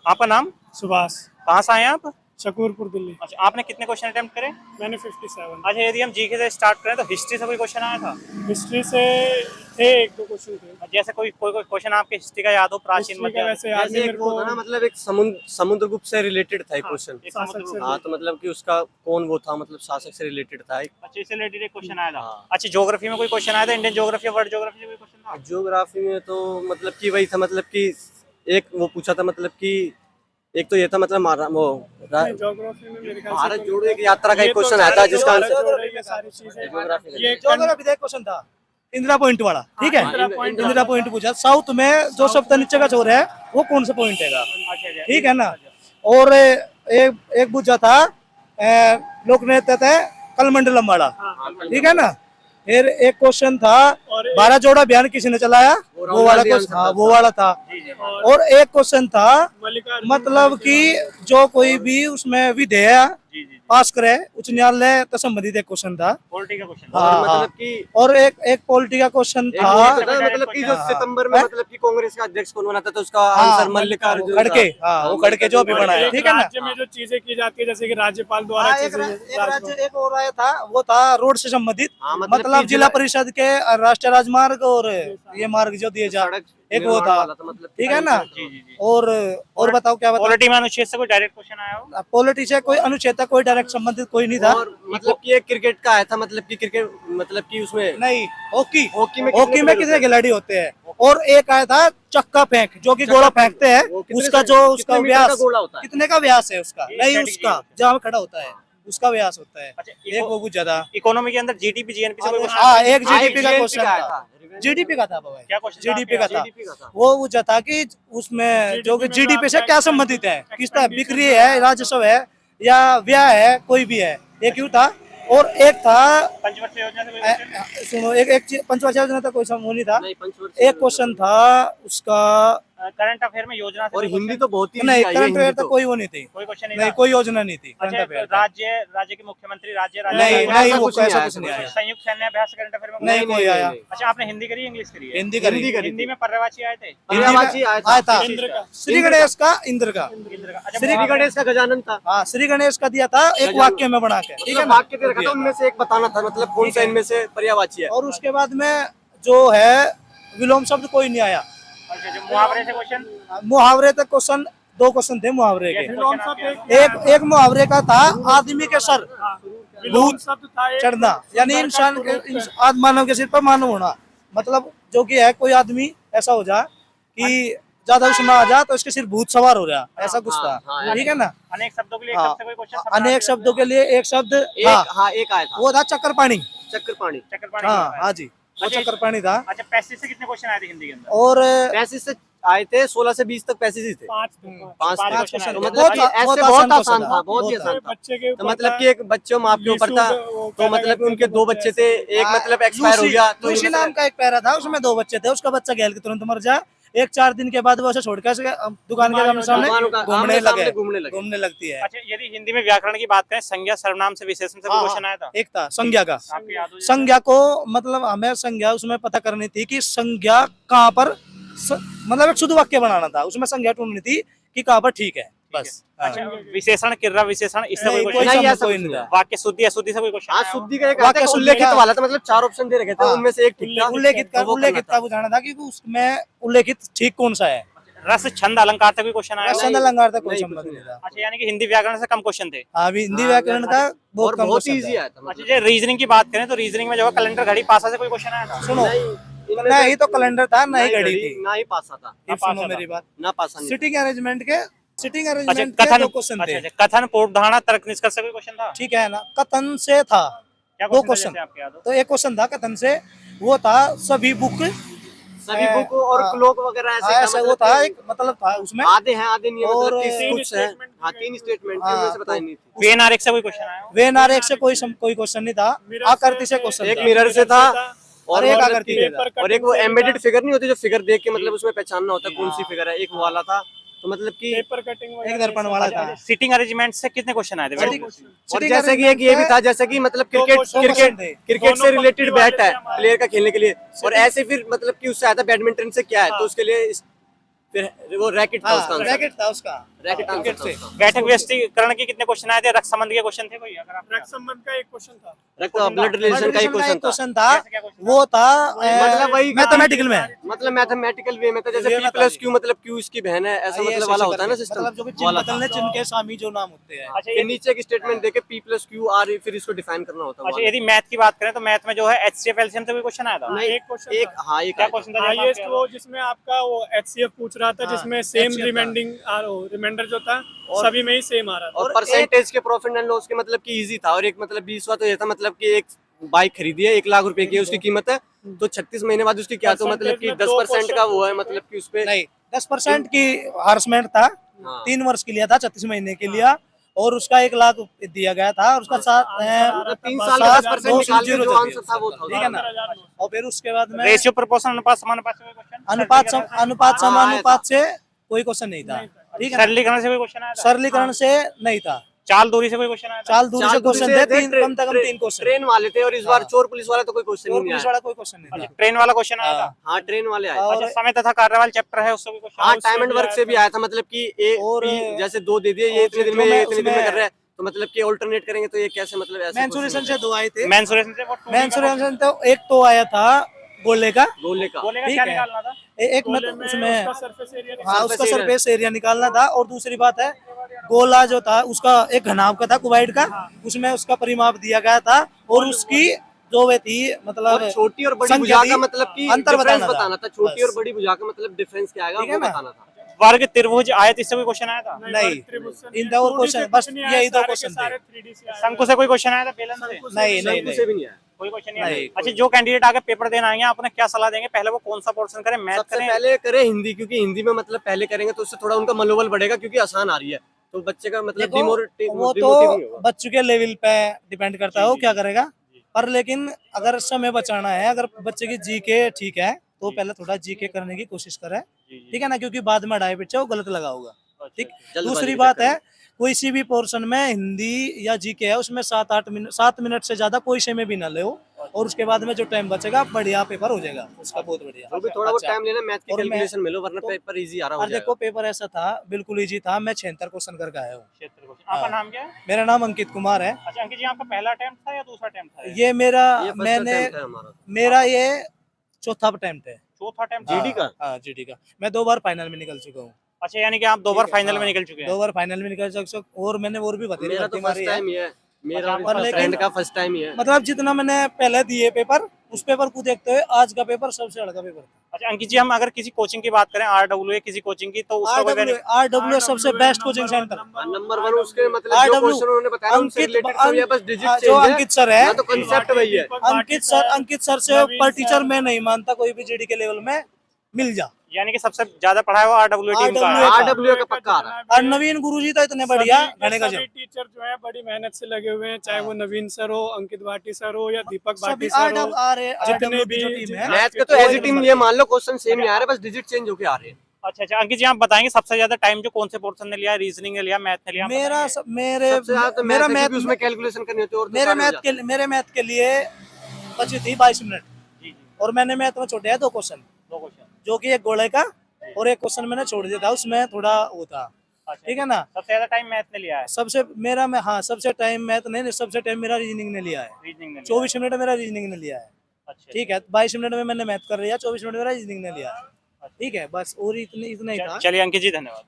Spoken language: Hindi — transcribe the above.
आपका नाम? सुभाष। कहाँ से आए हैं आप? शकूरपुर दिल्ली। अच्छा, आपने कितने क्वेश्चन अटेम्प्ट करे? मैंने 57। अच्छा, यदि हम जीके से स्टार्ट करें तो हिस्ट्री से कोई क्वेश्चन आया था? हिस्ट्री से थे, एक दो क्वेश्चन थे। जैसे कोई कोई क्वेश्चन आपके हिस्ट्री का याद हो, प्राचीन हिस्ट्री का मध्य? वैसे याद जैसे नहीं एक मेरे वो को। था ना, मतलब एक समुद्रगुप्त से रिलेटेड था एक क्वेश्चन। एक शासक समुद्र से गुप्त। हाँ, तो मतलब कि उसका कौन वो था, मतलब शासक से रिलेटेड था एक। अच्छा, इससे रिलेटेड एक क्वेश्चन आया था। हाँ। अच्छा, ज्योग्राफी में कोई क्वेश्चन आया था? इंडियन ज्योग्राफी या वर्ल्ड ज्योग्राफी से कोई क्वेश्चन था? ज्योग्राफी में तो मतलब कि वही था, मतलब कि एक वो पूछा था, मतलब कि एक तो ये था, मतलब नहीं, ज्योग्राफी में मेरे ख्याल से भारत तो जोड़ो नहीं एक था। यात्रा का ये एक तो क्वेश्चन आया था जिसका भारत आंसर जोड़ो ये सारी चीजें। ज्योग्राफी ये ज्योग्राफी का एक क्वेश्चन था, इंदिरा पॉइंट वाला। ठीक है, इंदिरा पॉइंट इंदिरा पॉइंट पूछा। साउथ में जो सबसे नीचे का छोर है वो कौन सा पॉइंट है? अच्छा, ठीक है ना। और एक एक पूछा था लोक नृत्य थे कलमंडलम वाला। ठीक है ना। फिर एक क्वेश्चन था और भारत जोड़ो अभियान किसने चलाया? वो वाला क्वेश्चन। हाँ, वो वाला था। और एक क्वेश्चन था मल्लिकार्जुन मतलब कि जो कोई भी उसमें विधेयक जी जी। पास करे उच्च न्यायालय से संबंधित एक क्वेश्चन था। पॉलिटी का क्वेश्चन। हाँ, और मतलब कि और एक पॉलिटी का क्वेश्चन एक था। ये तो था, मतलब कि जो हाँ, सितंबर में हाँ। मतलब कि कांग्रेस का अध्यक्ष कौन बना था, तो उसका हाँ, आंसर मल्लिकार्जुन खड़गे। था। हाँ, वो खड़गे जो भी और बना है। एक ठीक है ना। राज्य में जो चीजें की जाती है, जैसे कि राज्यपाल द्वारा हाँ, एक चीजें राज्य एक और आया था, वो था रोड से संबंधित। हाँ, मतलब मतलब कि जिला परिषद के राष्ट्रीय राजमार्ग और ये मार्ग जो दिए जा, सड़क एक वो निर्माण था। वाला था, मतलब ठीक है ना। जी जी जी। और बताओ क्या बताओ। पॉलिटी में अनुच्छेद से कोई डायरेक्ट क्वेश्चन आया हो? पॉलिटी से कोई अनुच्छेद तक कोई डायरेक्ट संबंधित कोई नहीं था। और मतलब कि एक क्रिकेट का आया था, मतलब कि क्रिकेट मतलब कि उसमें नहीं, हॉकी हॉकी में हॉकी में कितने खिलाड़ी होते हैं? और एक आया था चक्का फेंक, जो कि गोला फेंकते हैं। वो कितने उसका से- जो कितने उसका मीटर का व्यास गोला होता है? कितने का व्यास है उसका? ये नहीं, strategy उसका है। जहाँ खड़ा होता है उसका व्यास होता है। अच्छा, एक वो पूछा था। इकोनॉमी के अंदर जीडीपी जीएनपी से कोई क्वेश्चन? हाँ, एक हाँ, जीडीपी का GNP क्वेश्चन आया था। जीडीपी का था भाई। क्या क्वेश्चन था जीडीपी का आपके था। GDP का था। वो पूछा था कि उसमें जो कि में जीडीपी से आपका क्या संबंधित है, किस तरह expenditure बिक्री है, राजस्व है या व्यय है, कोई भी है। एक क्यों था। और एक था पंचवर्षीय योजना से कोई क्वेश्चन? सुनो, एक पंचवर्षीय योजना था, कोई वो नहीं था। नहीं, पंचवर्षीय एक क्वेश्चन था उसका। करंट अफेयर में योजना से और कोई हिंदी question? तो बहुत ही नहीं, easy आई है, करंट अफेयर हिंदी तक तो। कोई वो नहीं थी। कोई क्वेश्चन नहीं नहीं, था? कोई योजना नहीं थी करंट अच्छा, अफेयर। राज्य के मुख्यमंत्री राज्य नहीं, ऐसा नहीं, वो कुछ नहीं ऐसा आया, कुछ नहीं आया। संयुक्त सैन्य अभ्यास करंट अफेयर में नहीं, कोई आया। अच्छा, आपने हिंदी करी है, इंग्लिश करी है? हिंदी करी। हिंदी करी हिंदी थी। में पर्यायवाची आए थे? पर्यायवाची आया था। आया था। इंद्र का। श्री गणेश का, इंद्र का। इंद्र का। अच्छा, श्री श्री गणेश का गजानन था। हाँ, श्री गणेश का दिया था एक वाक्य में बना के। ठीक है मतलब ना। वाक्य दे रखा था, उनमें से एक बताना था, मतलब कौन सा इनमें से पर्यायवाची है। और उसके बाद में जो है विलोम शब्द कोई नहीं आया। अच्छा, जो मुहावरे से क्वेश्चन? मुहावरे तक क्वेश्चन, दो क्वेश्चन थे मुहावरे के। विलोम शब्द एक मुहावरे का था आदमी के सर विलोम शब्द था एक चढ़ना, यानी सुंदर का इंसान मानव के सिर पर मानव होना। मतलब जो कि है कोई आदमी ऐसा हो जा कि ज्यादा उसमें आ जा तो इसके सिर भूत सवार हो रहा, ऐसा कुछ था। हाँ, ठीक है ना। अनेक शब्दों के लिए एक हाँ, शब्द से कोई क्वेश्चन? अनेक शब्दों के लिए एक शब्द। एक हाँ, हाँ, एक आया था, वो था चक्कर पानी। चक्रपाणी। चक्रपाणी हाँ, का होता है। हाँ जी, वो अच्छा, चक्कर पानी था। अच्छा, पैसेज से कितने क्वेश्चन आए थे हिंदी के अंदर? और 35 से आए थे, 16 से 20 तक पैसेज ही थे। पाँच पांच पाँच थे। क्वेश्चन आए तो थे। मतलब कि ऐसे बहुत बहुत आसान आसान क्वेश्चन था, था। बहुत ही बहुत आसान था। बच्चे के तो मतलब कि एक बच्चों माँ के ऊपर था, तो मतलब कि उनके 2 बच्चे थे, एक मतलब एक्सपायर हो गया, तो लूसी नाम का एक पैरा था, उसमें 2 बच्चे थे। उसका बच्चा गैल के तुरंत मर जा। एक 4 दिन के बाद वो ऐसे छोड़ के दुकान के सामने दुकानों का घूमने आमने लगे, सामने घूमने लगे। घूमने लगती है। अच्छा, यदि हिंदी में व्याकरण की बात करें, संज्ञा सर्वनाम से विशेषण से कोई हाँ, क्वेश्चन आया था? एक था संज्ञा का। आपको याद हो जाए? संज्ञा को मतलब हमें संज्ञा उसमें पता करनी थी कि संज्ञा कहाँ पर मतलब एक शुद्ध वाक्य बनाना था। उसमें संज्ञा ढूंढनी थी कि कहाँ पर ठीक है, बस। हाँ। अच्छा, विशेषण, किर्रा विशेषण, इससे कोई नहीं, क्वेश्चन? नहीं, शब्द ऐसा कोई कुछ नहीं नहीं था। वाक्य शुद्धि अशुद्धि से कोई क्वेश्चन? हाँ, शुद्धि का एक वाक्य आता है, शुद्धि उल्लेखित का। वाला था, मतलब 4 ऑप्शन दे रखे थे, हाँ। उनमें से एक ठीक था। उल्लेखित का, तो वो उल्लेखित करना का बुझाना था कि उसमें उल्लेखित ठीक कौन सा है। रस, छंद, अलंकार से कोई क्वेश्चन आया? रसंद अलंकार तक कोई नहीं, संबंध कुछ नहीं था। अच्छा, यानी कि हिंदी व्याकरण से कम क्वेश्चन थे। हाँ, अभी हिंदी हाँ, व्याकरण का और बहुत कम बहुत क्वेश्चन इजी था। आया था, अच्छा, मतलब जो रीजनिंग की बात करें तो रीजनिंग में जो है कैलेंडर, घड़ी, पासा से कोई क्वेश्चन आया था? सुनो, नहीं, ना ही तो कैलेंडर था, ना ही घड़ी थी। ना ही पासा था, ये सुनो मेरी बात। ना पासा नहीं था। सिटिंग अच्छा, अरेंजमेंट के कथन। 2 क्वेश्चन अच्छा, थे। अच्छा, कथन, पूर्वधारणा, तर्क, निष्कर्ष से कोई क्वेश्चन था? ठीक है ना। कथन से था क्या 2 क्वेश्चन था, क्वेश्चन। जैसे आपके याद हो? तो एक क्वेश्चन था कथन से, वो था सभी बुक सभी बुक और हाँ, क्लोक वगैरह ऐसे ऐसा का वो था, मतलब एक मतलब था उसमें। आधे हैं, आधे नहीं है, और मतलब कि कुछ है। statement हाँ, 3 स्टेटमेंट हाँ, उनमें से तो बताई नहीं थी। वेन आरेख से कोई क्वेश्चन आया हो? वेन आरेख से कोई क्वेश्चन नहीं था। आकृति से क्वेश्चन एक था। मिरर से था, और एक मतलब आकृति कि- से था। और एक वो एम्बेडेड फिगर नहीं होती, जो फिगर देख के मतलब उसमें पहचानना होता है कौन सी फिगर है, एक वो वाला था। तो मतलब कि पेपर कटिंग एक दर्पण वाला था। सीटिंग अरेंजमेंट से कितने क्वेश्चन आए थे? और जैसे कि एक ये भी था, जैसे कि मतलब क्रिकेट से रिलेटेड बैट है प्लेयर का खेलने के लिए, और ऐसे फिर मतलब कि उससे आता बैडमिंटन से क्या है, तो उसके लिए फिर वो रैकेट था उसका आंसर। रैकेट था उसका रैकेट आंसर क्रिकेट था से। उसका। बैठक व्यवस्थीकरण के कितने क्वेश्चन आए थे? रक्त संबंध के क्वेश्चन थे कोई? अगर आप रक्त संबंध का एक क्वेश्चन था। रक्त ब्लड रिलेशन का ही क्वेश्चन था। क्वेश्चन था कैसे क्या question वो था मतलब वही मैथमेटिकल में। मतलब मैथमेटिकल वे में था, जैसे वे P में प्लस था। क्यू मतलब क्यू इसकी बहन है, ऐसा ये मतलब ऐसे वाला ऐसे होता है ना करके, सिस्टम मतलब जो भी चिन्ह बदलने चिन्ह के स्वामी जो नाम होते हैं। अच्छा फिर ये नीचे एक स्टेटमेंट देके P प्लस क्यू आर फिर इसको डिफाइन करना होता अच्छा है। यदि मैथ की बात करें तो मैथ में जो है HCF एलसीएम से कोई क्वेश्चन आया था? नहीं एक क्वेश्चन एक था। हाँ एक क्या आया था। क्वेश्चन था जब हाईएस्ट आपके- वो जिसमें आपका वो HCF पूछ रहा था, हाँ, जिसमें सेम HCF था। रिमाइंडर जो था सभी में ही सेम आ रहा था। और और परसेंटेज के प्रॉफिट एंड लॉस के मतलब कि इजी था। और एक मतलब 20वां तो ये था मतलब कि एक बाइक खरीदी है 1 लाख रुपए की है उसकी कीमत है, तो 36 महीने बाद उसकी क्या तो मतलब कि Percentage में 10% का वो है, 2% मतलब कि उसपे नहीं 10% की हारसमेंट था, हाँ। 3 वर्ष के लिए था, 36 महीने के लिए, और उसका 1 लाख दिया गया था, और उसका साथ आंसर 3 साल का 10% निकाल के जो आंसर था वो था। ठीक है ना। और फिर उसके बाद में रेशियो प्रोपोर्शन अनुपात समानुपात से कोई क्वेश्चन? अनुपात हाँ, समानुपात से कोई क्वेश्चन नहीं था। ठीक है ना? सरलीकरण से कोई क्वेश्चन आया था? सरलीकरण से नहीं था। चाल दूरी से कोई क्वेश्चन आया था? चाल दूरी से क्वेश्चन थे, तीन ट्रेन- कम से कम 3 क्वेश्चन। ट्रेन वाले थे, और इस बार हाँ। चोर पुलिस वाला तो कोई क्वेश्चन और ही नहीं पुलिस आया। वाला कोई क्वेश्चन नहीं अच्छा, था। ट्रेन वाला क्वेश्चन आया था? हाँ ट्रेन वाले आए। और- अच्छा समय तथा कार्यवाल चैप्टर है उससे भी क्वेश्चन? हाँ उससे टाइम एंड भी वर्क आया से भी था। आया था, मतलब कि और- जैसे 2 दे दिए, ये और इतने दिन जो में, ये मैं इतने दिन में उसमें- कर रहा है, तो मतलब कि ऑल्टरनेट करेंगे तो ये कैसे, मतलब ऐसे मेंसुरेशन से 2 आए थे। मेंसुरेशन से वो 2D का मेंसुरेशन तो एक तो आया था गोले का, गोले का। बोलेगा ठीक क्या है। निकालना था? एक में गोले तो में उसमें उसका सरफेस एरिया हाँ surface उसका area। सरफेस एरिया निकालना था, और दूसरी बात है गोला जो था उसका एक घनाभ का था कुवाइट का, उसमें उसका परिमाप दिया गया था, और उसकी जो वे थी मतलब और छोटी और बड़ी संख्या भुजा थी, का मतलब कि अंतर डिफरेंस बताना बताना था। था। छोटी बस। और बड़ी भुजा का मतलब डिफरेंस क्या आएगा ठीक है वो ना? बताना था। वर्ग त्रिभुज आयत इससे कोई क्वेश्चन आया था? नहीं, इन दो क्वेश्चन बस यही 2 क्वेश्चन थे। शंकु से कोई क्वेश्चन आया था? बेलन से नहीं शंकु से भी नहीं आया। कोई क्वेश्चन नहीं नहीं, आया? अच्छा जो कैंडिडेट आगे पेपर देने आएंगे आपने क्या सलाह देंगे? पहले वो कौन सा पोर्शन करें, मैथ सबसे करें? पहले करें हिंदी, क्योंकि हिंदी में मतलब पहले करेंगे तो उससे थोड़ा उनका मनोबल बढ़ेगा, क्योंकि आसान आ रही है, तो बच्चे का मतलब देखो, डिमोटिव वो नहीं तो होगा। बच्चों के लेवल पे डिपेंड करता है वो क्या करेगा, पर लेकिन अगर समय बचाना है, अगर बच्चे की जीके ठीक है तो पहले थोड़ा जीके करने की कोशिश करे, ठीक है ना, क्योंकि बाद में अढ़ाई पिछे वो गलत लगा होगा। ठीक। जल्दबाजी दूसरी के बात चक्कर है कोई सी भी पोर्शन में हिंदी या जीके है उसमें 7 मिनट से ज्यादा कोई समय भी ना ले, और उसके बाद में जो टाइम बचेगा बढ़िया पेपर हो जाएगा उसका, बहुत बढ़िया। जो भी थोड़ा बहुत अच्छा। टाइम लेना, मैथ की और मैं- कैलकुलेशन में लो, वरना तो- पेपर इजी आ रहा हो और देखो जाएगा। पेपर ऐसा था, बिल्कुल इजी था, मैं 76 क्वेश्चन करके आया हूँ। क्षेत्र क्वेश्चन। आपका हाँ। नाम क्या है? मेरा नाम अंकित कुमार है। अच्छा अंकित जी आपका पहला अटेम्प्ट था या दूसरा अटेम्प्ट था? ये मेरा ये first मैंने attempt है हमारा। मेरा ये चौथा अटेम्प्ट है। चौथा अटेम्प्ट GD का? हाँ जीडी का। मैं 2 बार फाइनल में निकल चुका हूँ। अच्छा यानी कि आप 2 बार फाइनल में हाँ, निकल चुके हैं? 2 बार फाइनल में निकल चुका हूँ, और मैंने और भी बतेरी मेरा भर्ती तो मारी फर्स्ट है। टाइम ही है, मेरा अच्छा, और लेकिन- फ्रेंड का फर्स्ट टाइम ही है। मतलब जितना मैंने पहले दिए पेपर, उस पेपर को देखते हुए आज का पेपर सबसे हल्का पेपर था। अच्छा अंकित जी हम अगर किसी कोचिंग की बात करें RWA किसी कोचिंग की तो उसका कोई benefit- RWA सबसे बेस्ट कोचिंग सेंटर। नंबर 1 उसके मतलब जो RW क्वेश्चन उन्होंने बताया उनसे अंकित रिलेटेड तो ये बस डिजिट हाँ, चेंज जो है, अंकित सर है, ना तो कांसेप्ट वही है। अंकित सर से ऊपर टीचर मैं नहीं मानता कोई भी जीडी के लेवल में मिल जा। यानी कि सबसे ज्यादा पढ़ा है वो RWA टीम का है। RWA RWA का पक्का आ रहा है। और नवीन गुरुजी तो इतने बढ़िया गाने का सभी टीचर जो है बड़ी मेहनत से लगे हुए हैं, चाहे वो नवीन सर हो, अंकित भाटी सर हो, या दीपक सभी भाटी सर हो, जितने भी जो टीम है मैथ के तो एज टीम ये मान लो क्वेश्चन सेम ही आ रहा है, बस डिजिट चेंज होके आ रहे हैं। अच्छा अच्छा अंकित जी आप बताएंगे सबसे ज्यादा टाइम जो कौन से पोर्शन ने लिया? रीजनिंग ने लिया, मैथ ने लिया? आप मेरा बताएंगे? सब- मेरे सबसे ज्यादा तो मेरा मैथ है, मैथ क्योंकि उसमें कैलकुलेशन करनी होती है, और तो मेरे सारे हो मैथ जाते हैं। के मेरे मैथ के लिए बची थी 22 मिनट, जी जी और मैंने मैथ में छोड़े 2 क्वेश्चन, 2 क्वेश्चन। जो कि एक गोले का और एक क्वेश्चन मैंने छोड़ दिया था, उसमें थोड़ा वो था। अच्छा ठीक है ना। सबसे ज्यादा टाइम मैथ ने लिया है? सबसे मेरा में हाँ सबसे टाइम मैथ नहीं, सबसे टाइम मेरा रीजनिंग ने लिया है। रीजनिंग ने लिया 24 मिनट मेरा रीजनिंग ने लिया है। अच्छा ठीक है, 22 मिनट में मैंने मैथ कर लिया, 24 मिनट मेरा रीजनिंग ने लिया है। ठीक है, बस और इतने इतना ही था। चलिए अंकित जी धन्यवाद।